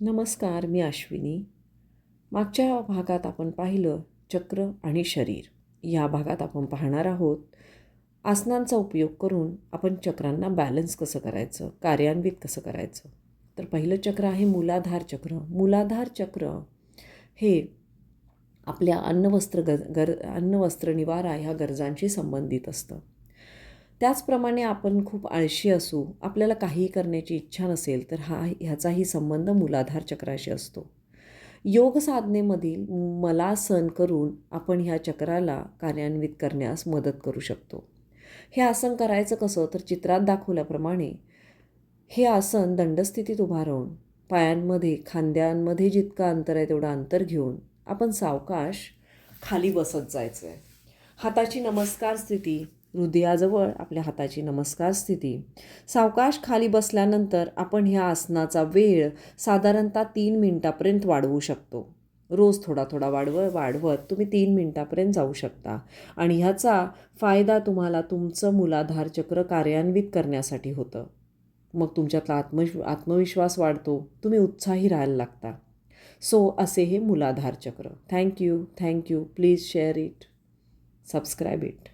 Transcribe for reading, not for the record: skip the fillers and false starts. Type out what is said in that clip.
नमस्कार, मी अश्विनी. मागच्या भागात आपण पाहिलं चक्र आणि शरीर. या भागात आपण पाहणार आहोत आसनांचा उपयोग करून आपण चक्रांना बॅलन्स कसं करायचं, कार्यान्वित कसं करायचं. तर पहिलं चक्र आहे मूलाधार चक्र. मूलाधार चक्र हे आपल्या अन्न वस्त्र निवारा ह्या गरजांशी संबंधित असतं. त्याचप्रमाणे आपण खूप आळशी असू, आपल्याला काहीही करण्याची इच्छा नसेल, तर ह्याचाही संबंध मूलाधार चक्राशी असतो. योग साधनेमधील मलासन करून आपण ह्या चक्राला कार्यान्वित करण्यास मदत करू शकतो. हे आसन करायचं कसं, तर चित्रात दाखवल्याप्रमाणे हे आसन दंडस्थितीत उभा राहून पायांमध्ये खांद्यांमध्ये जितकं अंतर आहे तेवढं अंतर घेऊन आपण सावकाश खाली बसत जायचं आहे. हाताची नमस्कार स्थिती, हृदयाजवळ आपल्या हाताची नमस्कार स्थिती. सावकाश खाली बसल्यानंतर आपण ह्या आसनाचा वेळ साधारणतः 3 मिनिटापर्यंत वाढवू शकतो. रोज थोडा थोडा वाढवत तुम्ही 3 मिनिटापर्यंत जाऊ शकता आणि ह्याचा फायदा तुम्हाला तुमचं मूलाधार चक्र कार्यान्वित करण्यासाठी होतं. मग तुमच्यातला आत्मविश्वास वाढतो, तुम्ही उत्साही राहायला लागता. सो असे हे मूलाधार चक्र. Thank you. Please share it, subscribe it.